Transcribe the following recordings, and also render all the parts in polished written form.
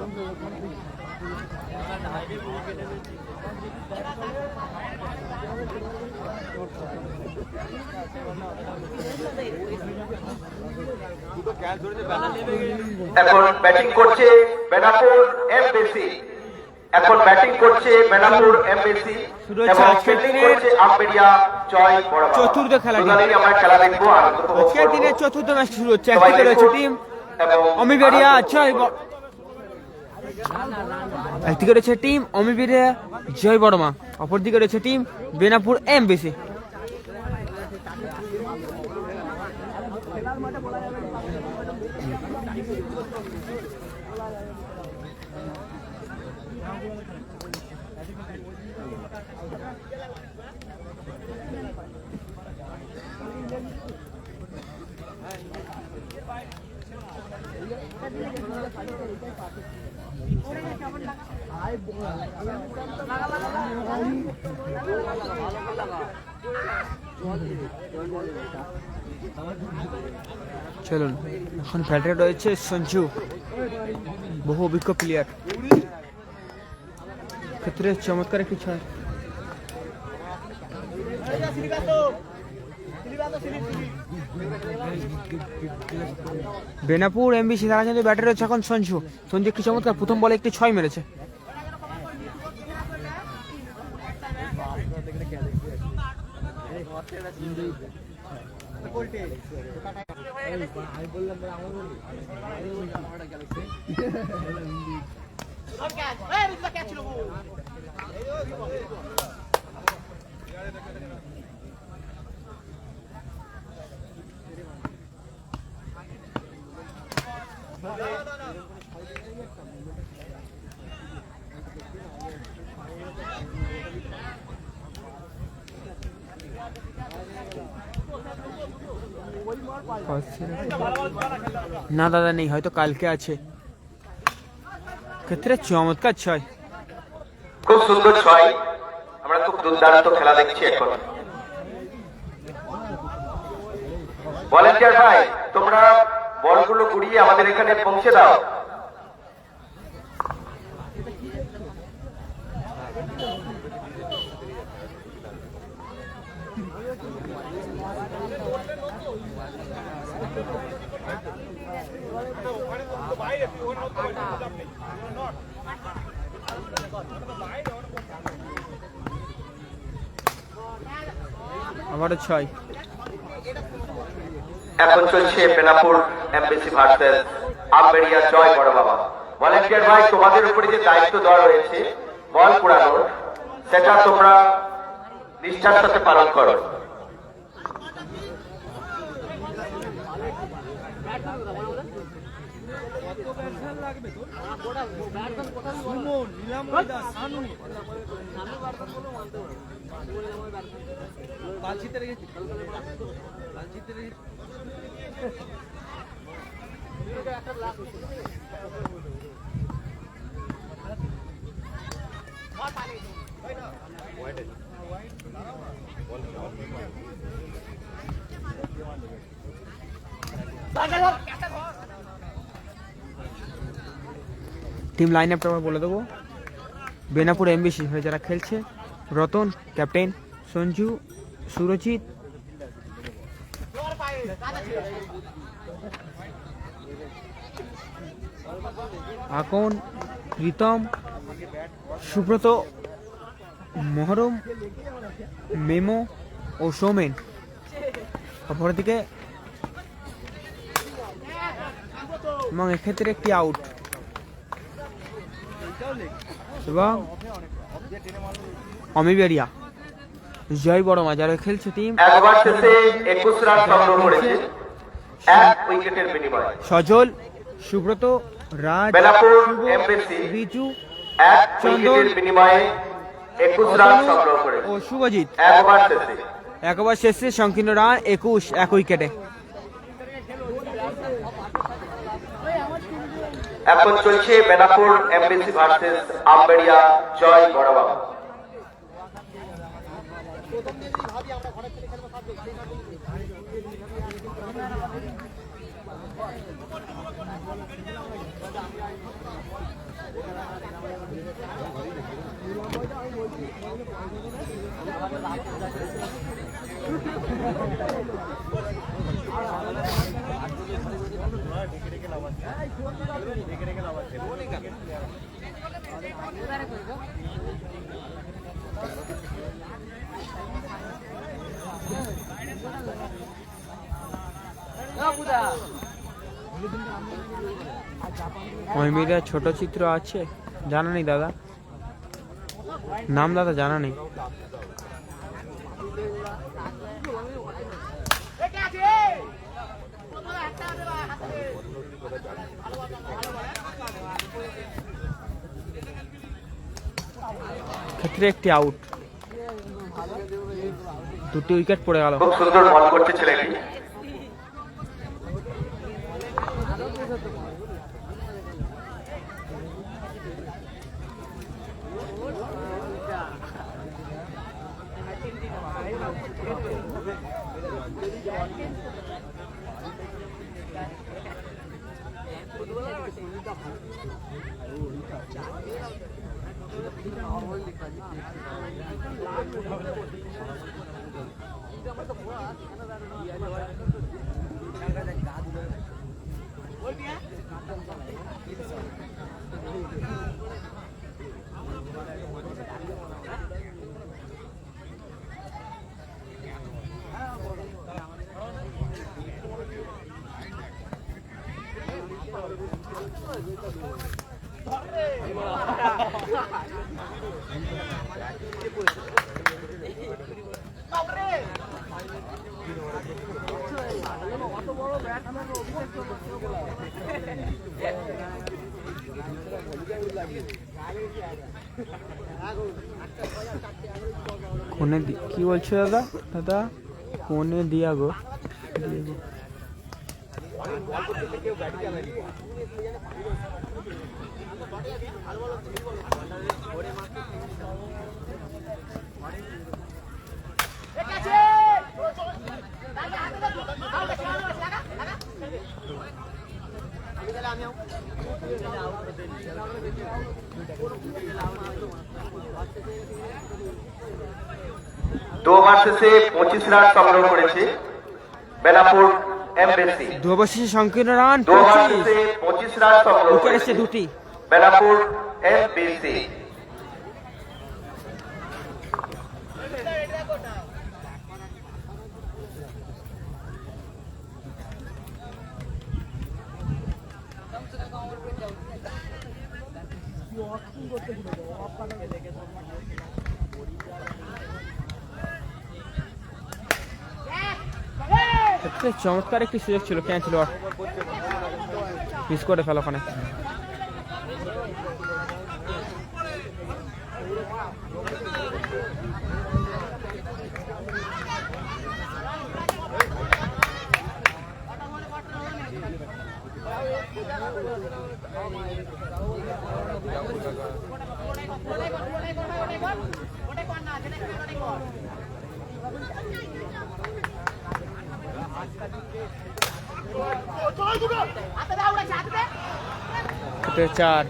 এখন ব্যাটিং করছে বেনাপুর এমবিসি। এখন ব্যাটিং করছে বেনাপুর এমবিসি এবং ফিল্ডিং করছে আমবেড়িয়া জয় বড়বাবা। চতুর্থ খেলাটি আমরা খেলা দেখবো। আজকের দিনের চতুর্থ ম্যাচ শুরু হচ্ছে। একদিকে রয়েছে টিম অমিবেড়িয়া একদিকে রয়েছে টিম অমিবেড়িয়া জয় বড়মা, অপরদিকে রয়েছে টিম বেনাপুর এমবিসি। চলুন, এখন ব্যাটে রয়েছে সঞ্জু, বহু অভিজ্ঞ প্লেয়ার, ক্ষেত্রে চমৎকার একটি ছয়। বেনাপুর এমবিসি তারা কিন্তু ব্যাটে রয়েছে এখন সঞ্জু। সঞ্জু একটি চমৎকার প্রথম বলে একটি ছয় মেরেছে। না দাদা নেই, হয়তো কালকে আছে। ক্ষেত্রে চমৎকার ছয়, খুব সুন্দর ছয়। আমরা খুব দুর্দান্ত খেলা দেখছি এখন। ভলান্টিয়ার ভাই, তোমরা বলগুলো ঘুরিয়ে আমাদের এখানে পৌঁছে দাও। আবারও ছয়। এখন চলছে বেনাপুর এমবিসি ভার্সেস আমবেড়িয়া জয় বড়বাবা। ভলান্টিয়ার ভাই, তোমাদের উপরে যে দায়িত্ব দেওয়া রয়েছে বল কুড়ানোর, সেটা তোমরা নিষ্ঠার সাথে পালন করো। টিম লাইন আপটা আমরা বলে দেবো। বেনাপুর এমবিসি হয়ে যারা খেলছে: রতন ক্যাপ্টেন, সঞ্জু, সুরজিৎ, আকন, প্রীতম, সুব্রত, মহরম, মেমো ও সৌমেন। অপরদিকে এবং এক্ষেত্রে একটি আউট এবং অমিবেড়িয়া জয় বড়মা যারা খেলছে টিম একবার শেষে 21 রান সংগ্রহ করেছে এক উইকেটের বিনিময়ে। সজল, সুব্রত, রাজ, বেনাপুর এমবিসি রিজু, এক উইকেটের বিনিময়ে 21 রান সংগ্রহ করেছে ও শুভজিৎ একবার শেষে সংকীর্ণ রান 21 এক উইকেটে। এখন চলছে বেনাপুর এমবিসি ভার্সেস আমবেড়িয়া জয় বড়বাবা। অমিরা ছোট চিত্র আছে, জানা নেই দাদা, নাম দাদা জানা নেই। ক্ষেত্রে একটি আউট, দুটি উইকেট পড়ে গেল। খুব সুন্দর বল করছে ছেলেটি। কোনে কি বলছো দাদা? দাদা কোনে দিয়া গো? दो ओवर শেষে 25 রান সংগ্রহ করেছে বেনাপুর এমবিসি। দু ওভার শেষে সংকীর্ণ রান 2 ওভার শেষে 25 রান সংগ্রহ করেছে দুটি বেনাপুর এমবিসি। চমৎকার একটি সুযোগ ছিল, ক্যান্সেল ওভার মিস করে ফেল ওখানে। চার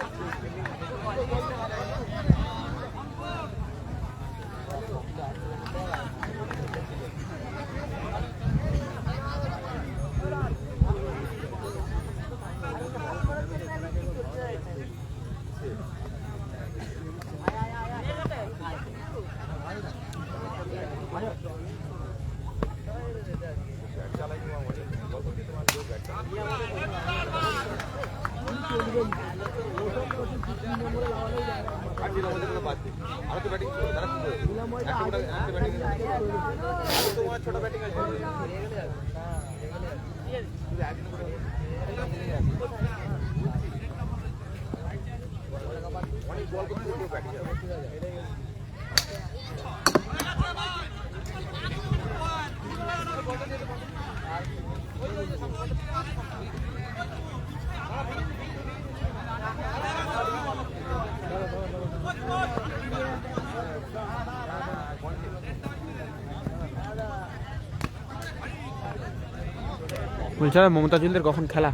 বলছিলাম মমতাজুলদের কখন খেলা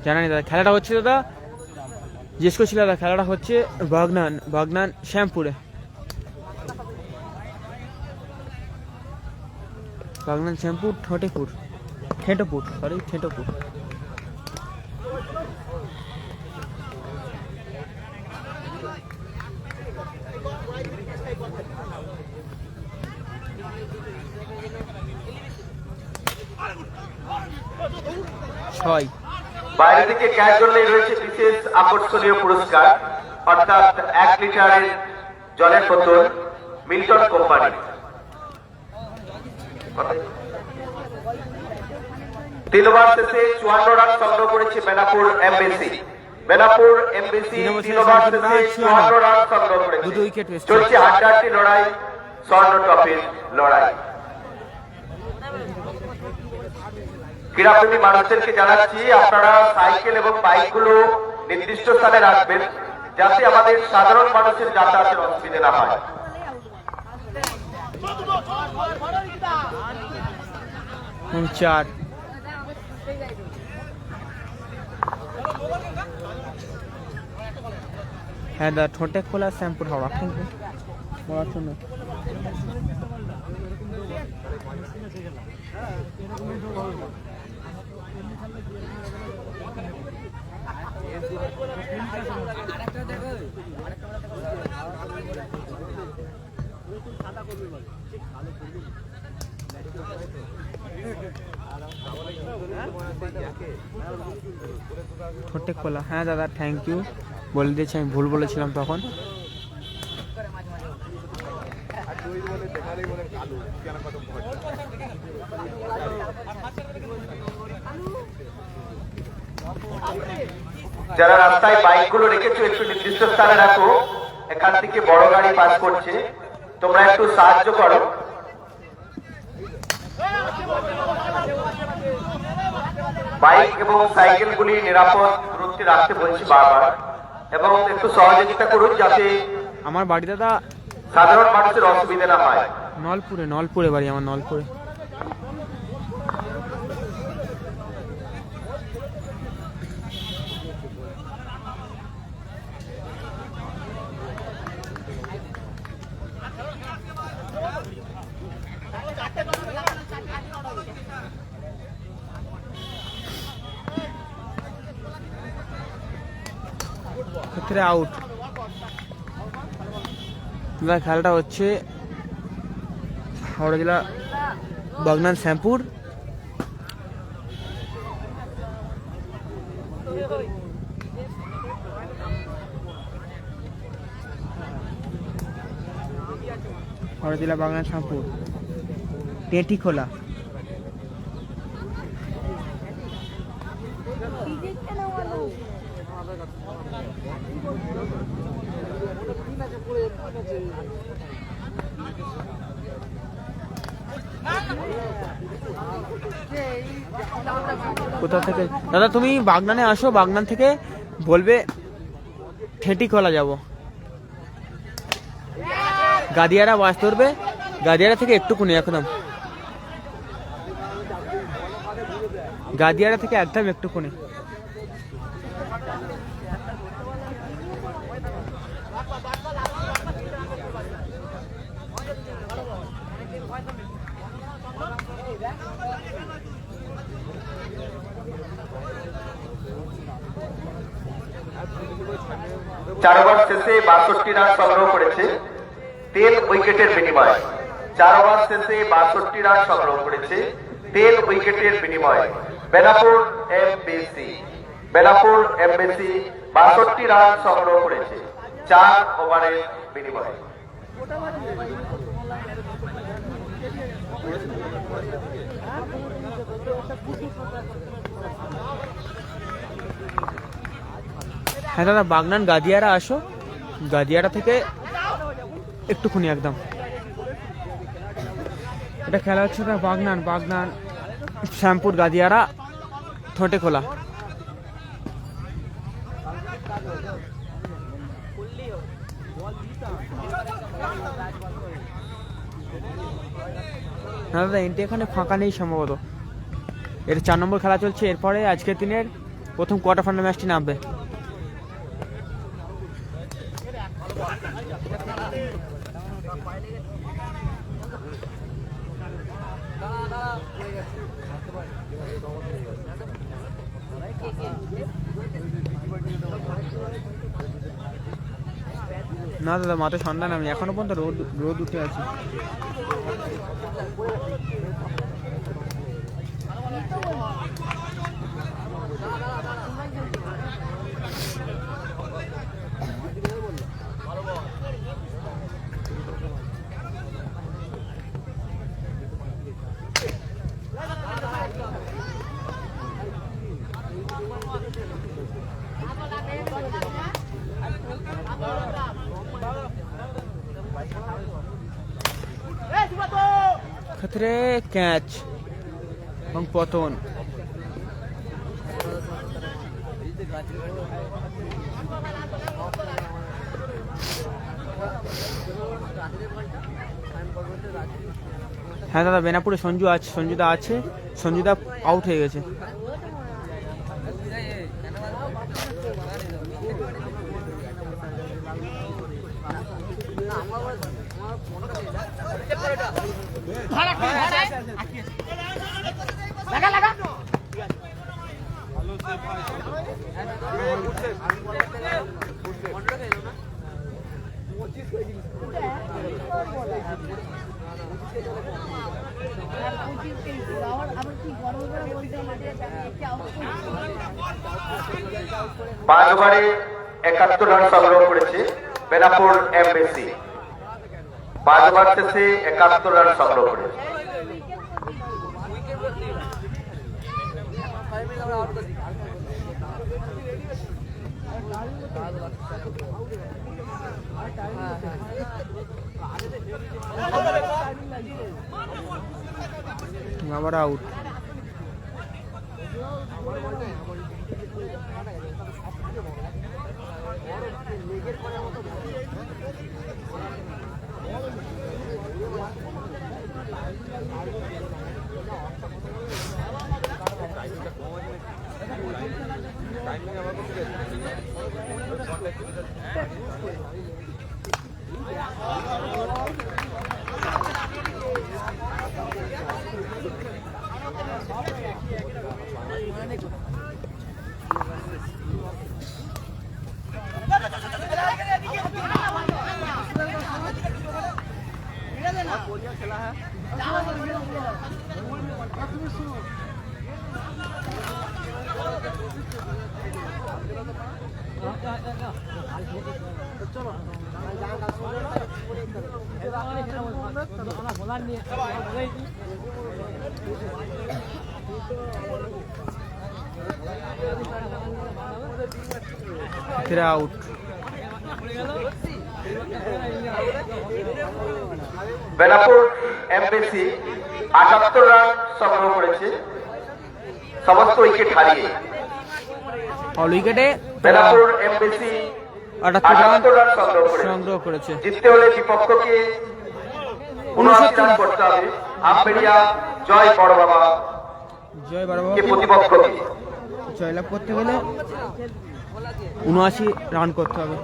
জানা নেই দাদা। খেলাটা হচ্ছে দাদা, জিজ্ঞেস করছিল দাদা, খেলাটা হচ্ছে বাগনান শ্যামপুরে, বাগনান শ্যামপুর ঠেটপুর। 6। বাইরে থেকে ক্যাচ করলেই রয়েছে বিশেষ আকর্ষণীয় পুরস্কার, অর্থাৎ 1 লিটারের জলের বোতল মিল্টন কোম্পানি। 3 ওভার শেষে 54 রান সংগ্রহ করেছে Benapur MBC. Benapur MBC 3 over শেষে 54 রান সংগ্রহ করেছে। দুটো উইকেট পেয়েছে। চলছে হাড্ডাহাড্ডি লড়াই, স্বর্ণ ট্রফির লড়াই। ক্রীড়াপ্রেমী মানুষদেরকে জানাচ্ছি, আপনারা সাইকেল এবং বাইকগুলো নির্দিষ্ট স্থানে রাখবেন, যাতে আমাদের সাধারণ মানুষের যাতায়াতের অসুবিধা না হয়। এবং 4। হ্যাঁ দা ঠোঁটে খোলা শ্যাম্পুর হাওড়া বলার জন্য। ঠোঁটে খোলা, হ্যাঁ দাদা থ্যাংক ইউ, বলে দিয়েছি, আমি ভুল বলেছিলাম তখন। যারা রাস্তায় বাইকগুলো রেখেছো একটু নির্দিষ্ট স্থানে রাখো, এখান থেকে বড় গাড়ি পাস করছে, তোমরা একটু সাহায্য করো। বাইক এবং সাইকেলগুলি নিরাপদ দূরত্বে রাখতে বলছি বারবার, এবং একটু সহযোগিতা করুন যাতে আমার বাড়ি দাদা সাধারণ মানুষের অসুবিধা না হয়। নলপুরে বাড়ি আমার, নলপুরে। ক্ষেত্রে আউট। খেলাটা হচ্ছে হাওড়া জেলা বাগনান শ্যামপুর। হাওড়া জেলা বাগনান শ্যামপুর টেটি খোলা। কোথা থেকে দাদা তুমি বাগনানে আসো, বাগনান থেকে বলবে ঠেটি খোলা যাব। গাদিয়ারা বাস ধরবে, গাদিয়ারা থেকে একটুকুনি একদম, গাদিয়ারা থেকে একদম একটুকুনি। চার ওভার শেষে 62 রান সংগ্রহ করেছে 3 উইকেটের বিনিময়ে। 4 ওভার শেষে 62 রান সংগ্রহ করেছে 3 উইকেটের বিনিময়ে Benapur MBC. Benapur MBC 62 run সংগ্রহ করেছে 4 ওভারের বিনিময়ে। হ্যাঁ দাদা বাগনান গাদিয়ারা আসো, গাদিয়ারা থেকে একটুখানি একদম। এটা খেলা হচ্ছে না বাগনান শ্যামপুর গাদিয়ারা ঠোঁটে খোলা। না দাদা এনটি এখানে ফাঁকা নেই সম্ভবত, এর 4 নম্বর খেলা চলছে, এরপরে আজকের দিনের প্রথম কোয়ার্টার ফাইনাল ম্যাচটি নামবে। না দাদা মাঠে সন্ধ্যা নামি, এখনো পর্যন্ত রোদ উঠে আছে। ক্ষেত্রে ক্যাচ এবং পতন। হ্যাঁ দাদা, বেনাপুরে সঞ্জুদা আছে, সঞ্জুদা আউট হয়ে গেছে। পাঁচ ওভারে 71 রান সংগ্রহ করেছে বেনাপুর এমবিসি। 5 ওভার শেষে 71 রান সংগ্রহ করেছে। আবার out. Out. Benapur MBC 78 run সংগ্রহ করেছে সমস্ত উইকেট হারিয়ে। অল উইকেটে বেনাপুর এমবিসি 78 রান সংগ্রহ করেছে। জিততে হলে বিপক্ষকে 79 রান করতে হবে। আম্বেরিয়া জয় বড় বাবা প্রতিপক্ষকে জয়লাভ করতে গেলে 79 রান করতে হবে।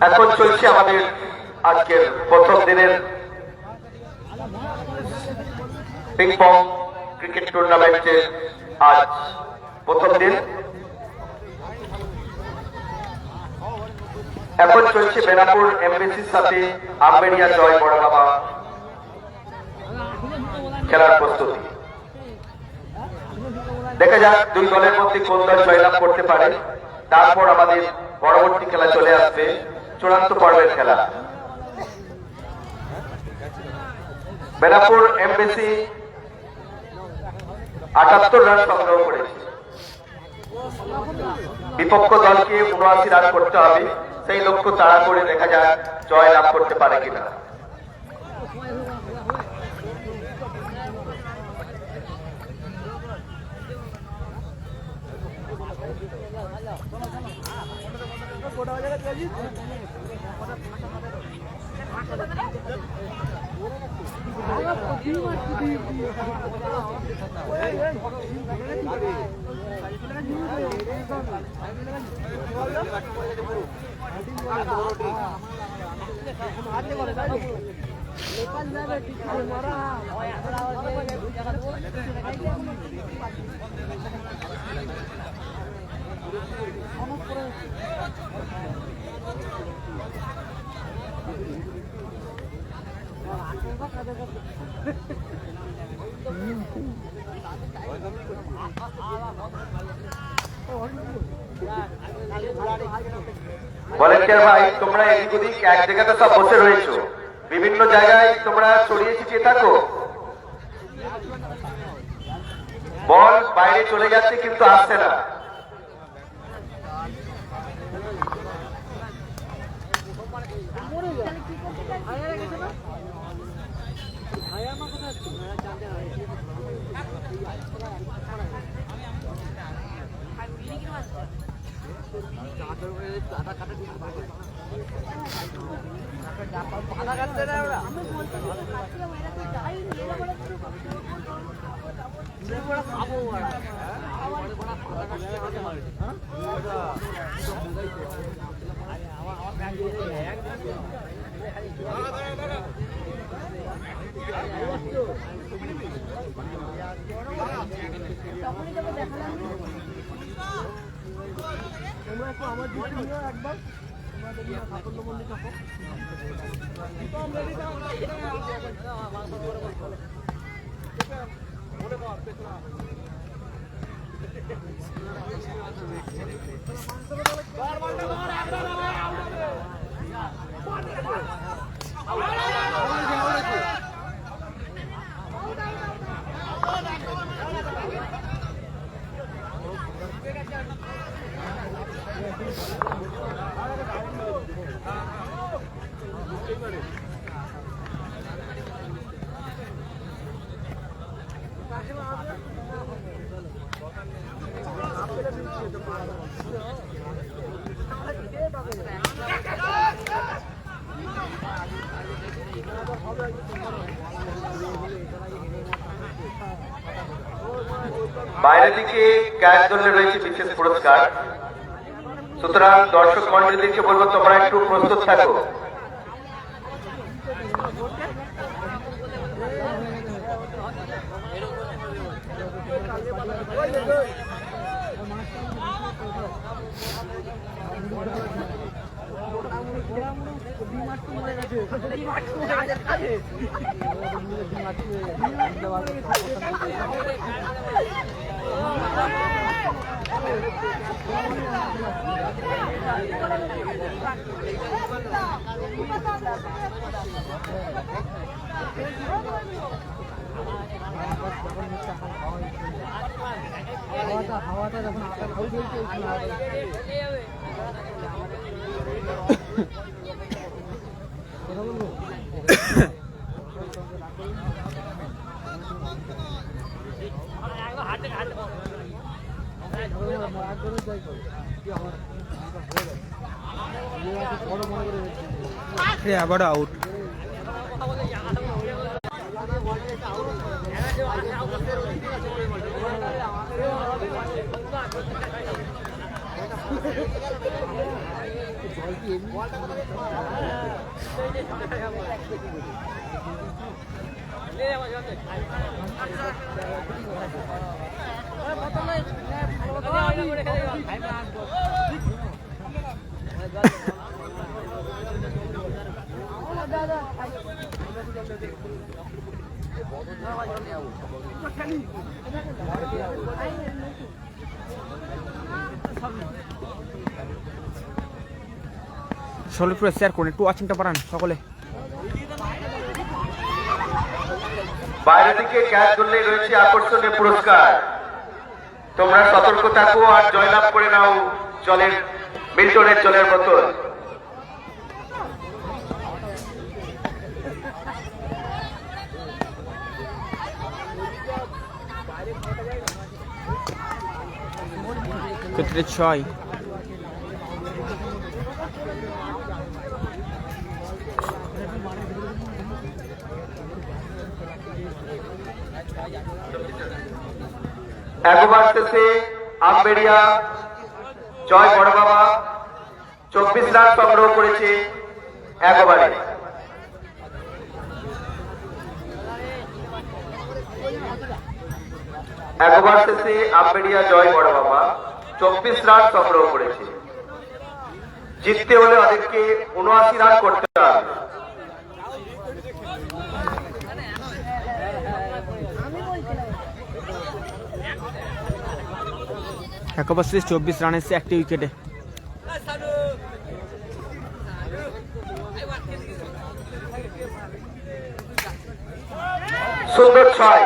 এখন চলছে আমাদের আজকের প্রথম দিনের পিং পং ক্রিকেট টুর্নামেন্টের আজ প্রথম দিন। এখন চলছে বেনাপুর এমবিসির সাথে আম্বেরিয়া জয় বড় বাবা খেলার প্রস্তুতি। দেখা যাক দুই দলের মধ্যে কোন দল জয়লাভ করতে পারে। তারপর আমাদের পরবর্তী খেলা চলে আসবে, চূড়ান্ত পর্বের খেলা। বেনাপুর এমবিসি 78 রান সংগ্রহ করেছে। বিপক্ষ দলকে 79 রান করতে হবে। সেই লক্ষ্য তাড়া করে দেখা যাক জয় লাভ করতে পারে কিনা। ভলেন্টিয়ার ভাই তোমরা এদিক ওদিক এক জায়গাতে সব বসে রয়েছো, বিভিন্ন জায়গায় তোমরা ছড়িয়ে ছিটিয়ে থাকো। বল বাইরে চলে যাচ্ছে কিন্তু আসছে না। বাইরের দিকে ক্যাচ দলে রয়েছে বিশেষ পুরস্কার, সুতরাং দর্শক মন্ডলীদেরকে বলবো তোমরা একটু প্রস্তুত থাকো। হাওয়াটা যখন আবার আউট। সলিপুরে শেয়ার করুন, একটু ওয়াচিংটা বাড়ান সকলে। বাইরে থেকে ক্যাচ করলে রয়েছে আকর্ষণীয় পুরস্কার, তোমরা সতর্ক থাকো আর জয়লাভ করে নাও জলের মিল্টনের জলের বোতল। ক্ষেত্রে 6 একবার শেষে আমবেড়িয়া জয় বড় বাবা 24 রান সংগ্রহ করেছে একবারে। একবার শেষে আমবেড়িয়া জয় বড় বাবা 24 রান সংগ্রহ করেছে। জিততে হলে ওদেরকে 79 রান করতে হবে। 1 ওভার শেষ 24 রান এসছে একটি উইকেটে। সুন্দর 6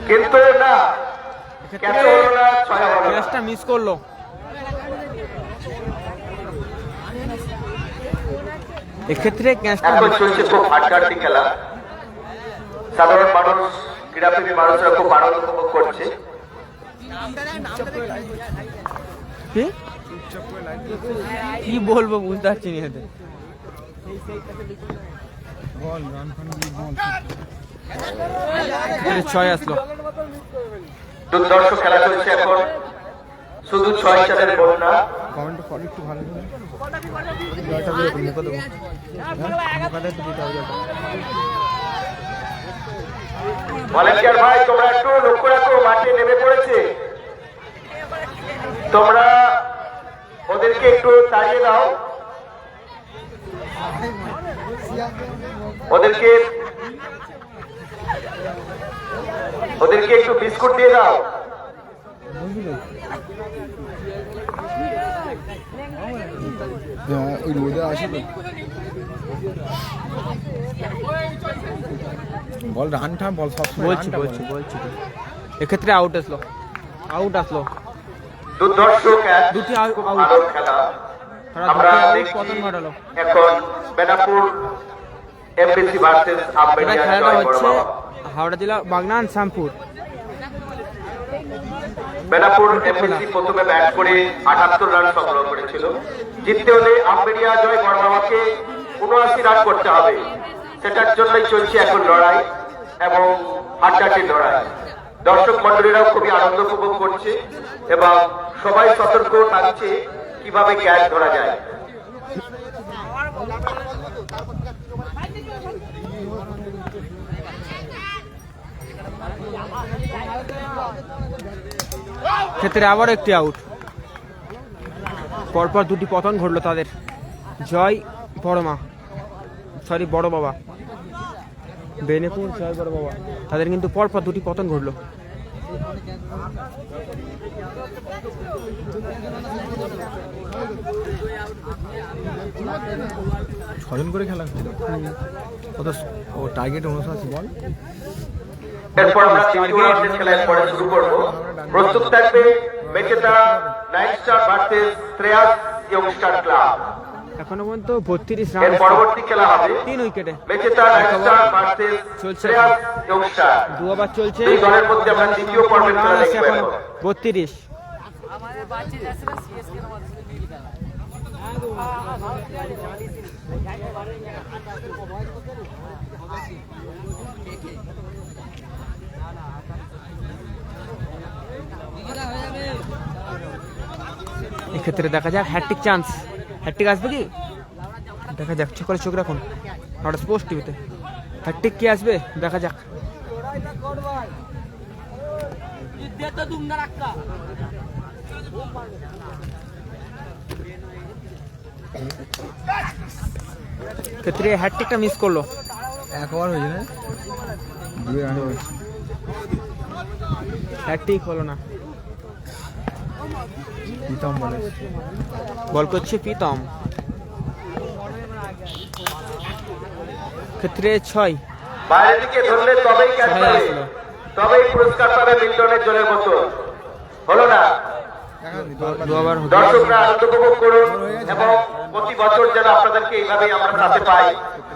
কিন্তু না ক্যাচ হলো না, 6 হলো না। ক্যাচটা মিস করলো। এক্ষেত্রে ক্যাচটা এখন চলছে খুব হাড্ডাহাড্ডি খেলা, সাধারণ মানুষ ক্রীড়াপ্রেমী মানুষরা খুব আনন্দ উপভোগ করছে। কি বলবো বুঝতে পারছি না এতে। এখানে 6 আসলো। দুর্ধর্ষ খেলা চলছে এখন, শুধু 6 চারের বন্যা। কমেন্ট করে একটু ভালো করে জয়টা দিয়ে দিন কত দেবো কত দিতে হবে জয়টা। ভলেন্টিয়ার ভাই তোমরা একটু লক্ষ্য রাখো, মাঠে নেমে পড়েছে, তোমরা ওদেরকে একটু তাড়িয়ে দাও, ওদেরকে একটু বিস্কুট দিয়ে দাও। ওই রোদে আসে তো বল রান ঠাম বল সবসময় বলছি তো। এক্ষেত্রে আউট আসলো। দুর্ধর্ষ ক্যাচ, দুটি খুব আউট। ভালো খেলা। আমরা দেখছি পতন ঘটালো। এখন বেনাপুর এমবিসি ভার্সেস এবার আমবেড়িয়া খেলাটা জয় হচ্ছে বড় বাবা। হাওড়া জেলা বাগনান শ্যামপুর। বেনাপুর এমবিসি প্রথমে ব্যাট করে 78 রান সংগ্রহ করেছিল। জিততে হলে আমবেড়িয়া জয় বড় বাবাকে 79 রান করতে হবে, সেটার জন্যই চলছে এখন লড়াই এবং হাড্ডাহাড্ডি লড়াই। দর্শক মন্ডলীরাও খুবই আনন্দ উপভোগ করছে এবং সবাই সতর্ক থাকছে কিভাবে ক্যাচ ধরা যায়। ক্ষেত্রে আবার একটি আউট। পরপর দুটি পতন ঘটলো তাদের। জয় বড় বাবা, বেনেপুর জয় বড় বাবা, তাদের কিন্তু পরপর দুটি পতন ঘটলো। ছজন করে খেলা হচ্ছিল কত ও টার্গেট 79 বল। এরপর আমরা তৃতীয় রাউন্ডের খেলা পরে শুরু করব। প্রস্তুত থাকবে মেচেতা 9 স্টার ভার্সেস শ্রেয়াস ইয়ংস্টার ক্লাব। এখনো পর্যন্ত 32 রান। এর পরবর্তী খেলা হবে 3 উইকেটে। মেচেতা 9 স্টার ভার্সেস শ্রেয়াস ইয়ংস্টার। 2 ওভার চলছে। দুই দলের মধ্যে আমরা তৃতীয় পর্বের খেলা দেখব এখন। 32। এক্ষেত্রে দেখা যাক হ্যাট্রিক চান্স। হ্যাট্রিক আসবে কি দেখা যাক, চোখ করে চোখ রাখুন আমরা স্পোর্টস টিভিতে। হ্যাট্রিক কি আসবে দেখা যাক। ক্ষেত্রে হ্যাট্রিকটা মিস করলো। 1 ওভার হয়েছে না, 2 রান হয়েছে। হ্যাট্রিক হলো না। প্রীতম বলে বল করছে প্রীতম। ক্ষেত্রে 6। বাইরের দিকে ধরলে তবেই ক্যাচ ছয় পাবে, আসলো। তবেই পুরস্কার পাবে মিল্টনের জলের বোতল। হলো না? 2 ওভার দর্শকরা আনন্দ উপভোগ করুন এবং প্রতি বছর যেন আপনাদেরকে এইভাবে আমরা সাথে পাই,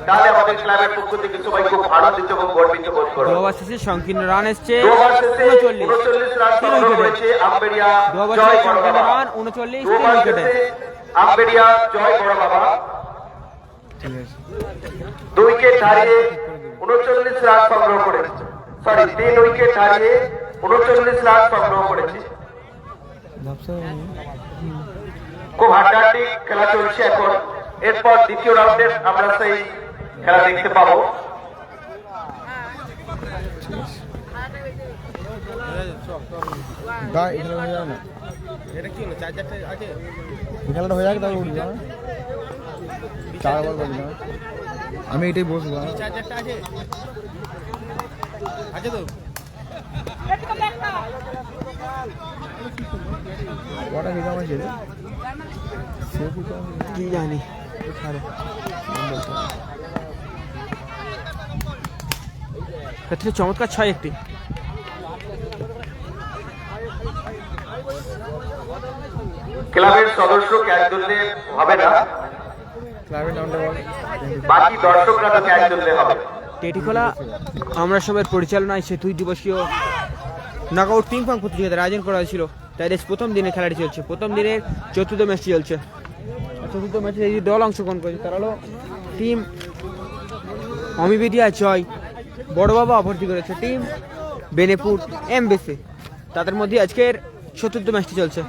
তাহলে আমাদের ক্লাবের পক্ষ থেকে সবাই খুব আনন্দিত এবং গর্বিত বোধ করুন। 2 ওভার শেষে সংকীর্ণ রান এসছে 2 ওভার শেষে 39 রান 3 সংগ্রহ উইকেটে। করেছে আমবেড়িয়া 2 ওভার জয় শেষে বড় সংকীর্ণ বাবা। রান 39 2 3 ওভার উইকেটে। শেষে আমবেড়িয়া জয় বড় বাবা। ঠিক আছে 2 উইকেট হারিয়ে 39 রান সংগ্রহ করেছে। 3 উইকেট হারিয়ে 39 রান সংগ্রহ করেছে। খুব হাড্ডাহাড্ডি খেলা চলছে এখন। এরপর দ্বিতীয় রাউন্ডে আমরা সেই খেলা দেখতে পাবো। দা এখানে হয়ে যাবে না, এটা কি হলো? চার্জারটা আছে? এই খেলাটা হয়ে যাক তাহলে উঠবে না, 4 ওভার বাকি না। আমি এটাই বসবো। চার্জারটা আছে? আছে তো? কটা কিতাব আছে রে? সে কিতাব কি জানি ছাড়ো ক্ষেত্রে চমৎকার 6 একটি। ক্লাবের সদস্য ক্যাচ ধরলে হবে না, ক্লাবের নামটা বল। বাকি দর্শকরা তো ক্যাচ ধরলে হবে। টেটিখোলা আমরা সবের পরিচালনায় সে 2 দিবসীয় নকআউট পিং পং প্রতিযোগিতার আয়োজন করা হয়েছিল। তাই আজ প্রথম দিনের খেলাটি চলছে, প্রথম দিনের চতুর্থ ম্যাচটি চলছে। চতুর্থ ম্যাচে এই দল অংশগ্রহণ করেছে তারা হলো টিম অমিবিডিয়া জয়, বড় বাবা ভর্তি করেছে টিম বেনেপুর এমবিসি। তাদের মধ্যে আজকের চতুর্থ ম্যাচটি চলছে।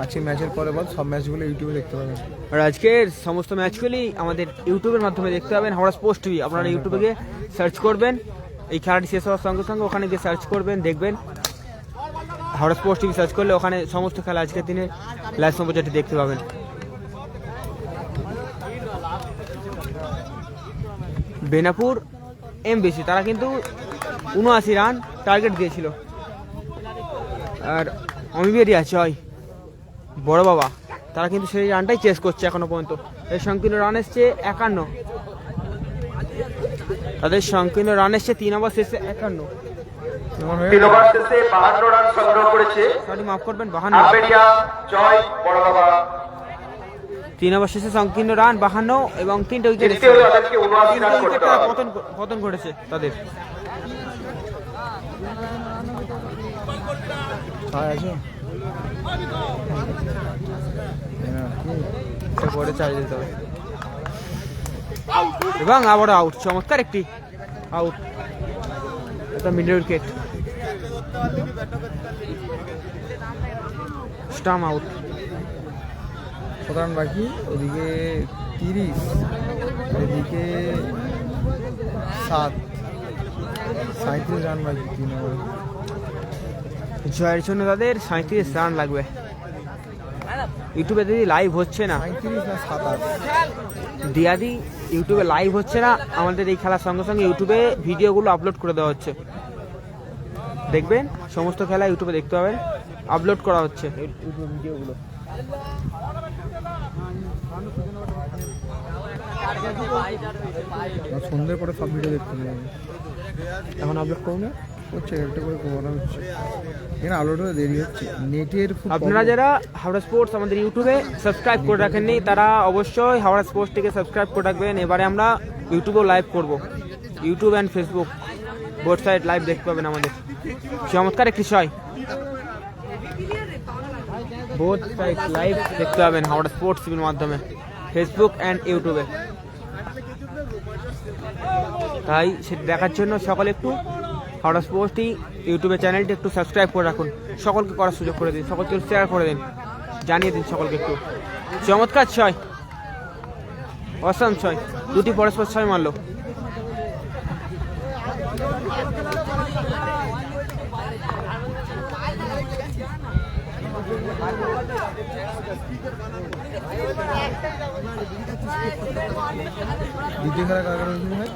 আজকে ম্যাচের পরে বল, সব ম্যাচগুলো ইউটিউবে দেখতে পাবেন। আর আজকের সমস্ত ম্যাচগুলি আমাদের ইউটিউবের মাধ্যমে দেখতে পাবেন, হাওড়া স্পোর্টস টিভি। আপনারা ইউটিউবে গিয়ে সার্চ করবেন, এই খেলাটি শেষ হওয়ার সঙ্গে সঙ্গে ওখানে গিয়ে সার্চ করবেন, দেখবেন হাওড়া স্পোর্টস টিভি সার্চ করলে ওখানে সমস্ত খেলা আজকের দিনে লাইভ সম্প্রচারটি দেখতে পাবেন। বেনাপুর এমবিসি তারা কিন্তু 79 রান টার্গেট দিয়েছিল। আর অমিবেরিয়া জয় বড় বাবা তারা কিন্তু সেই রানটাই চেস করছে এখনো পর্যন্ত। এর সংকীর্ণ রান এসছে 51, তাদের সংকীর্ণ রান এসছে 3 ওভার শেষে 51। 3 ওভার শেষে 52 রান সংগ্রহ করেছে। সরি মাফ করবেন 52। আমবেড়িয়া জয় বড় বাবা 3 ওভার শেষে সংকীর্ণ রান 52 এবং 3টে উইকেট। জিততে হলে তাদেরকে 79 রান করতে হবে। পতন ঘটেছে তাদের। আছে পরে চাই দিতে হবে এবং আবার আউট, চমৎকার একটি আউট, এটা middle wicket, stump out. 7 run বাকি, ওদিকে 30, এদিকে 7, 37 রান বাকি 3 ওভার। জয়ের জন্য তাদের 37 রান লাগবে। ইউটিউবে দিদি লাইভ হচ্ছে না, 35 না 27। দিয়াদি ইউটিউবে লাইভ হচ্ছে না, আমাদের এই খেলার সঙ্গে সঙ্গে ইউটিউবে ভিডিওগুলো আপলোড করে দেওয়া হচ্ছে। দেখবেন সমস্ত খেলা ইউটিউবে দেখতে পাবেন, আপলোড করা হচ্ছে ইউটিউব ভিডিওগুলো। সন্ধ্যের পরে সব ভিডিও দেখতে পাবেন। এখন আপলোড করুন, হচ্ছে একটা করে করা হচ্ছে, এখানে আপলোড হতে দেরি হচ্ছে, নেটের খুব আপনারা যারা হাওড়া স্পোর্টস আমাদের ইউটিউবে সাবস্ক্রাইব করে রাখেননি তারা অবশ্যই হাওড়া স্পোর্টসটিকে সাবস্ক্রাইব করে রাখবেন। এবারে আমরা ইউটিউবেও লাইভ করব, YouTube and Facebook both side live দেখতে পাবেন আমাদের। চমৎকার একটি ছয়, বোথ সাইড লাইভ দেখতে পাবেন হাওড়া স্পোর্টস টিভির মাধ্যমে ফেসবুক অ্যান্ড ইউটিউবে। তাই সেটা দেখার জন্য সকলে একটু হাওড়া স্পোর্টসটি ইউটিউবে চ্যানেলটি একটু সাবস্ক্রাইব করে রাখুন, সকলকে করার সুযোগ করে দিন, সকলকে শেয়ার করে দিন, জানিয়ে দিন সকলকে একটু। চমৎকার ছয়, অসাম ছয়, দুটি পরস্পর ছয় মারলো। দ্বিতীয় খেলা কার হয়েছিল ভাই?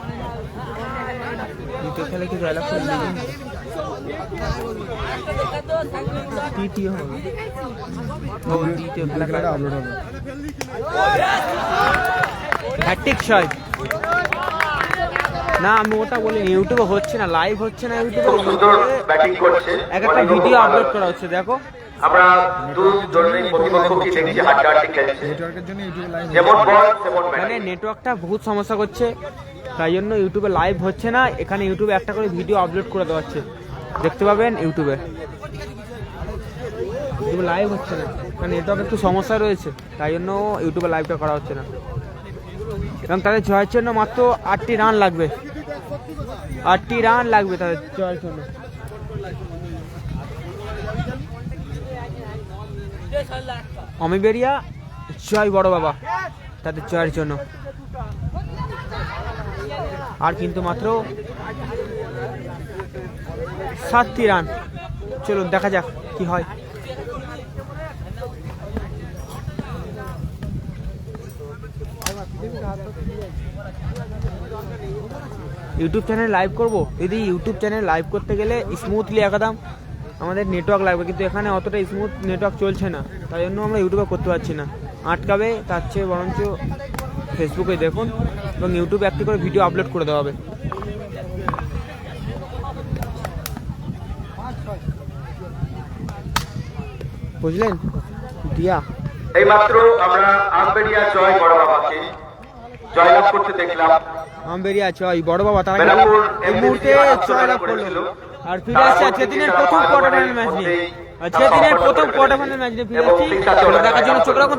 দ্বিতীয় খেলা কি জয়লাভ করে তৃতীয় হবে, দ্বিতীয় খেলাটা আপলোড হবে। হ্যাট্রিক ছয় না, আমি ওটা বলিনি, ইউটিউবে হচ্ছে না, লাইভ হচ্ছে না ইউটিউবে, খুব সুন্দর ব্যাটিং করছে। এক একটা ভিডিও আপলোড করা হচ্ছে। দেখো আমরা দুই দলের প্রতিপক্ষকে দেখছি হাড্ডাহাড্ডি খেলছে, নেটওয়ার্কের জন্য ইউটিউবে লাইভ যেমন বল তেমন মানে ব্যাটিং। নেটওয়ার্কটা বহুত সমস্যা করছে, তাই জন্য ইউটিউবে লাইভ হচ্ছে না। এখানে ইউটিউবে একটা করে ভিডিও আপলোড করে দেওয়া হচ্ছে, দেখতে পাবেন ইউটিউবে। ইউটিউবে লাইভ হচ্ছে না, কারণ নেটওয়ার্ক একটু সমস্যা রয়েছে, তাই জন্য ইউটিউবে লাইভটা করা হচ্ছে না। এবং তাদের জয়ের জন্য মাত্র 8টি রান লাগবে, 8টি রান লাগবে তাদের জয়ের জন্য। অমিবেরিয়া জয় বড় বাবা তাদের জয়ের জন্য। আর কিন্তু মাত্র 7টি রান, চলুন দেখা যাক কি হয়। ইউটিউব চ্যানেল লাইভ করব, যদি ইউটিউব চ্যানেল লাইভ করতে গেলে স্মুথলি একদম আমাদের নেটওয়ার্ক লাগবে, কিন্তু এখানে অতটা স্মুথ নেটওয়ার্ক চলছে না, তাই জন্য আমরা ইউটিউবে করতে পারছি না, আটকাবে। তার চেয়ে বরঞ্চ ফেসবুকে দেখুন এবং ইউটিউবে একটি করে ভিডিও আপলোড করে দেওয়া হবে। বুঝলেন দিয়া? এইমাত্র আমরা আমবেড়িয়া জয় বড় বাবাকে জয়লাভ করতে দেখলাম। আমবেরিয়া জয় বড় বাবা তারা বেলাপুর এই মুহূর্তে জয়লাভ করলো আর ফিরে আসছে আজকের দিনের প্রথম কোয়ার্টার ফাইনাল ম্যাচ নিয়ে। আজকের দিনের প্রথম কোয়ার্টার ফাইনাল ম্যাচ নিয়ে ফিরে আসছি, দেখার জন্য চোখ রাখুন।